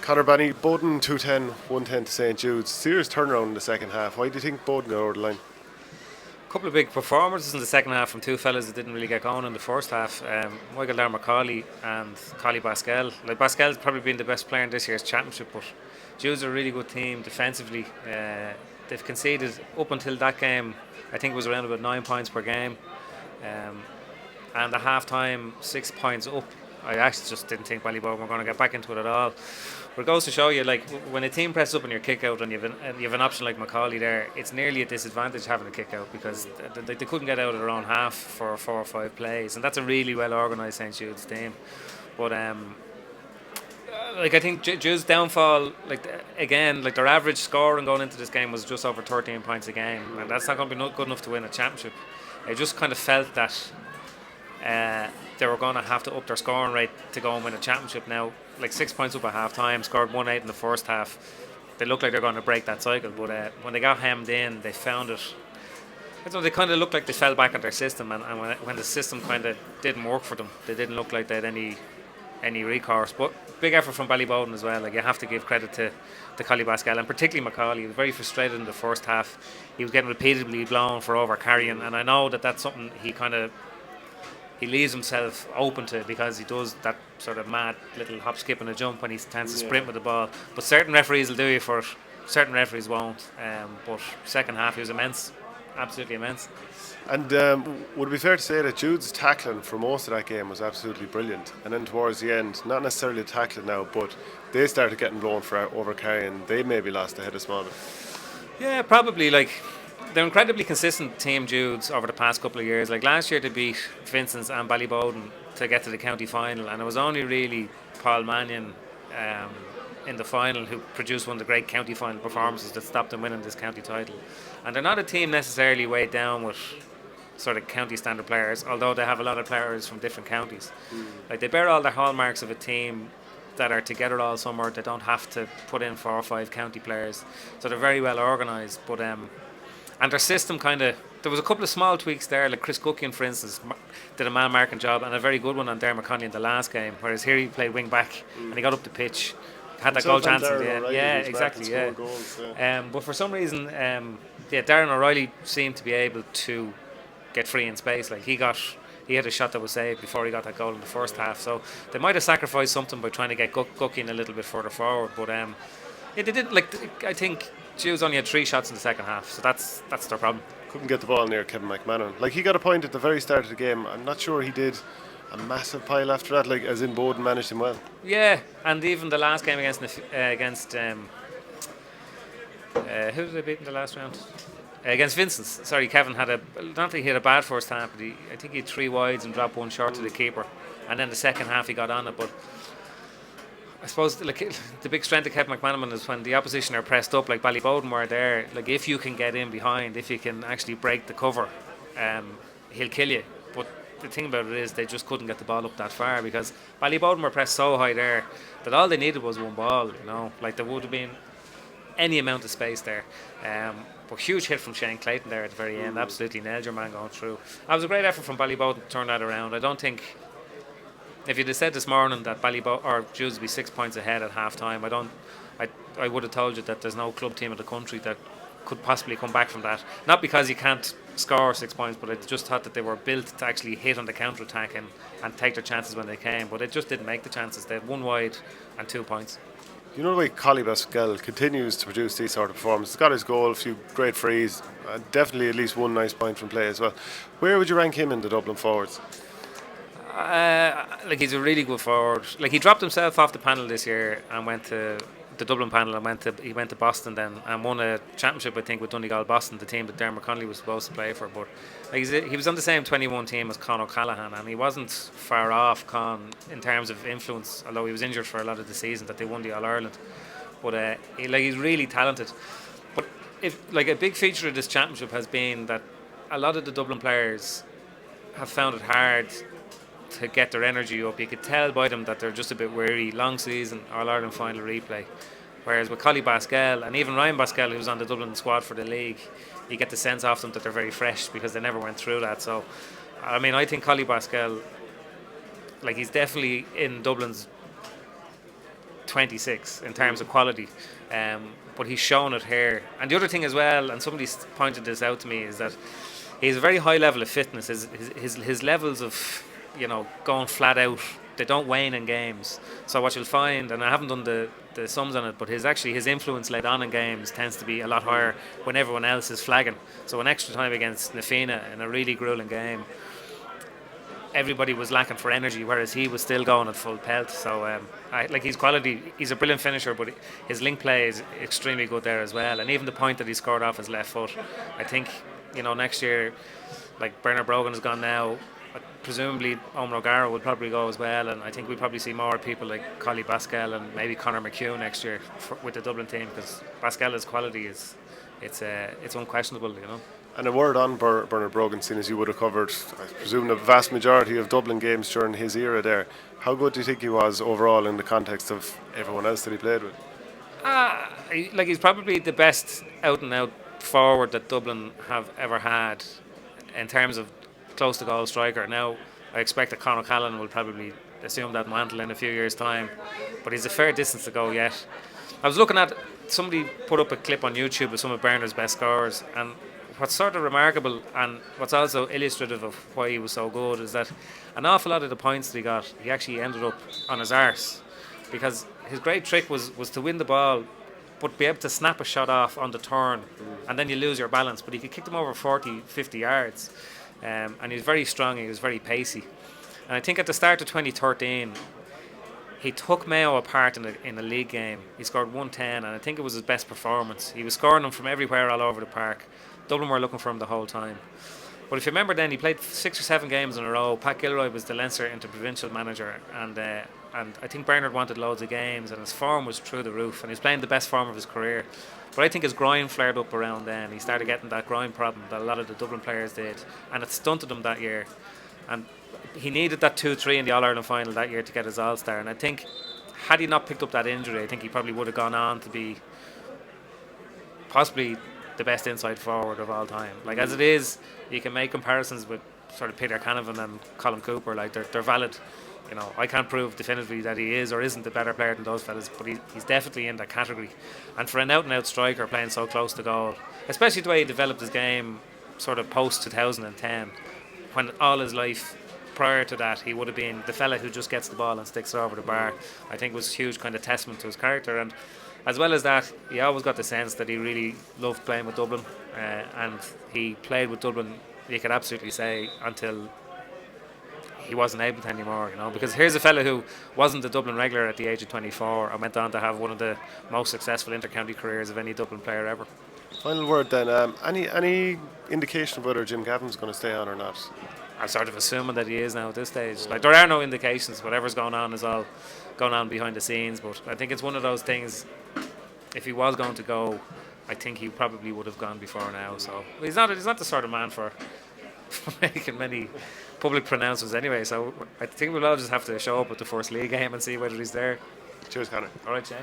Conor Banny, Bowden 210, 110 to St Jude. Serious turnaround in the second half. Why do you think Bowden got over the line? A couple of big performances in the second half from two fellas that didn't really get going in the first half. Michael Darmar-Collie and Collie Basquel. Like, Basquel's probably been the best player in this year's championship, but Jude's a really good team defensively. They've conceded up until that game, I think it was around about 9 points per game. And at half time, 6 points up. I actually just didn't think Ballyboden were going to get back into it at all. But it goes to show you, like, when a team presses up on your kick out and you have an option like Macaulay there, it's nearly a disadvantage having a kick out because they couldn't get out of their own half for 4 or 5 plays, and that's a really well organised St Jude's team. But I think Jude's downfall, again, their average scoring going into this game was just over 13 points a game, and that's not going to be good enough to win a championship. I just kind of felt that they were going to have to up their scoring rate to go and win a championship now. 6 points up at half time, scored 1-8 in the first half. They looked like they're going to break that cycle, but when they got hemmed in, they found it. They kind of looked like they fell back on their system, and when the system kind of didn't work for them, they didn't look like they had any recourse. But big effort from Ballyboden as well. You have to give credit to Collie Basquel, and particularly Macaulay. He was very frustrated in the first half. He was getting repeatedly blown for over carrying, and I know that's something he leaves himself open to because he does that sort of mad little hop, skip and a jump when he tends to sprint with the ball. But certain referees will do you for it, certain referees won't. But second half he was immense, absolutely immense. And would it be fair to say that Jude's tackling for most of that game was absolutely brilliant, and then towards the end, not necessarily tackling now, but they started getting blown for over carrying. They maybe lost the head of small bit. Yeah, probably. They're incredibly consistent team, Jude's, over the past couple of years. Last year they beat Vincent's and Ballyboden to get to the county final, and it was only really Paul Mannion in the final who produced one of the great county final performances that stopped them winning this county title. And they're not a team necessarily weighed down with sort of county standard players, although they have a lot of players from different counties. They bear all the hallmarks of a team that are together all summer. They don't have to put in 4 or 5 county players, so they're very well organised. But and their system there was a couple of small tweaks there, like Chris Cookian, for instance, did a man marking job and a very good one on Dermot Conley in the last game, whereas here he played wing back and he got up the pitch, had that goal chance in the end. Yeah, exactly. Yeah. Goals, yeah. But for some reason, Darren O'Reilly seemed to be able to get free in space. He had a shot that was saved before he got that goal in the first half. So they might have sacrificed something by trying to get Cookian a little bit further forward. But they didn't. I think Jude's only had 3 shots in the second half, so that's their problem. Couldn't get the ball near Kevin McMahon. He got a point at the very start of the game. I'm not sure he did a massive pile after that, as in Bowden managed him well. Yeah, and even the last game against who did they beat in the last round? Against Vincent's. Sorry, Kevin I don't think he had a bad first half, but I think he had 3 wides and dropped 1 short to the keeper. And then the second half he got on it, but I suppose the big strength of Kevin McManaman is when the opposition are pressed up, like Ballyboden were there. If you can get in behind, if you can actually break the cover, he'll kill you. But the thing about it is they just couldn't get the ball up that far because Ballyboden were pressed so high there that all they needed was one ball. There would have been any amount of space there. But huge hit from Shane Clayton there at the very end. Absolutely nailed your man going through. That was a great effort from Ballyboden to turn that around. I don't think, if you'd have said this morning that Ballyboden or Jude's would be 6 points ahead at half time, I would have told you that there's no club team in the country that could possibly come back from that. Not because you can't score 6 points, but I just thought that they were built to actually hit on the counter attack and take their chances when they came. But it just didn't make the chances. They had 1 wide and 2 points. You know the way Collie Basquel continues to produce these sort of performances. He's got his goal, a few great frees, definitely at least 1 nice point from play as well. Where would you rank him in the Dublin forwards? He's a really good forward. He dropped himself off the panel this year and went to the Dublin panel and he went to Boston then and won a championship, I think, with Donegal Boston, the team that Dermot Conley was supposed to play for. But he was on the same 21 team as Con O'Callaghan, and he wasn't far off Con in terms of influence, although he was injured for a lot of the season that they won the All-Ireland. But he's really talented. But a big feature of this championship has been that a lot of the Dublin players have found it hard to get their energy up. You could tell by them that they're just a bit weary. Long season, All-Ireland final replay. Whereas with Collie Basquel and even Ryan Basquel, who's on the Dublin squad for the league, you get the sense off them that they're very fresh because they never went through that. So, I think Collie Basquel, he's definitely in Dublin's 26 in terms of quality. But he's shown it here. And the other thing as well, and somebody pointed this out to me, is that he has a very high level of fitness. His levels of, going flat out, they don't wane in games. So what you'll find, and I haven't done the sums on it, but his influence late on in games tends to be a lot higher when everyone else is flagging. So an extra time against Nafina in a really grueling game, everybody was lacking for energy, whereas he was still going at full pelt. So his quality, he's a brilliant finisher, but his link play is extremely good there as well. And even the point that he scored off his left foot, I think, next year, like Bernard Brogan has gone now, presumably Omar O'Gara will probably go as well, and I think we'll probably see more people like Collie Basquel and maybe Conor McKeon next year with the Dublin team, because Basquel's quality it's unquestionable. And a word on Bernard Brogan, seeing as you would have covered, I presume, the vast majority of Dublin games during his era there. How good do you think he was overall in the context of everyone else that he played with? He's probably the best out-and-out forward that Dublin have ever had in terms of close-to-goal striker. Now, I expect that Conor Callan will probably assume that mantle in a few years' time, but he's a fair distance to go yet. I was looking at, somebody put up a clip on YouTube of some of Bernard's best scorers, and what's sort of remarkable and what's also illustrative of why he was so good is that an awful lot of the points that he got, he actually ended up on his arse, because his great trick was to win the ball but be able to snap a shot off on the turn, and then you lose your balance. But he could kick them over 40, 50 yards, and he was very strong, he was very pacey. And I think at the start of 2013 he took Mayo apart in a league game. He scored 110, and I think it was his best performance. He was scoring them from everywhere all over the park. Dublin were looking for him the whole time. But if you remember then, he played 6 or 7 games in a row. Pat Gilroy was the Leinster interprovincial manager, and I think Bernard wanted loads of games, and his form was through the roof, and he was playing the best form of his career. But I think his groin flared up around then. He started getting that groin problem that a lot of the Dublin players did, and it stunted him that year. And he needed that 2-3 in the All-Ireland final that year to get his All-Star, and I think had he not picked up that injury, I think he probably would have gone on to be possibly the best inside forward of all time. Like, as it is, you can make comparisons with sort of Peter Canavan and Colin Cooper. Like, they're valid. I can't prove definitively that he is or isn't a better player than those fellas, but he's definitely in that category. And for an out-and-out striker playing so close to goal, especially the way he developed his game sort of post 2010, when all his life prior to that he would have been the fella who just gets the ball and sticks it over the bar, I think was a huge kind of testament to his character. And as well as that, he always got the sense that he really loved playing with Dublin, and he played with Dublin, you could absolutely say, until he wasn't able to anymore, because here's a fella who wasn't a Dublin regular at the age of 24 and went on to have one of the most successful inter-county careers of any Dublin player ever. Final word then, any indication of whether Jim Gavin's going to stay on or not? I'm sort of assuming that he is now at this stage. Like, there are no indications. Whatever's going on is all going on behind the scenes, but I think it's one of those things, if he was going to go, I think he probably would have gone before now. So he's not the sort of man for making many public pronouncements anyway. So I think we'll all just have to show up at the first league game and see whether he's there. Cheers, Conor. All right, Shane.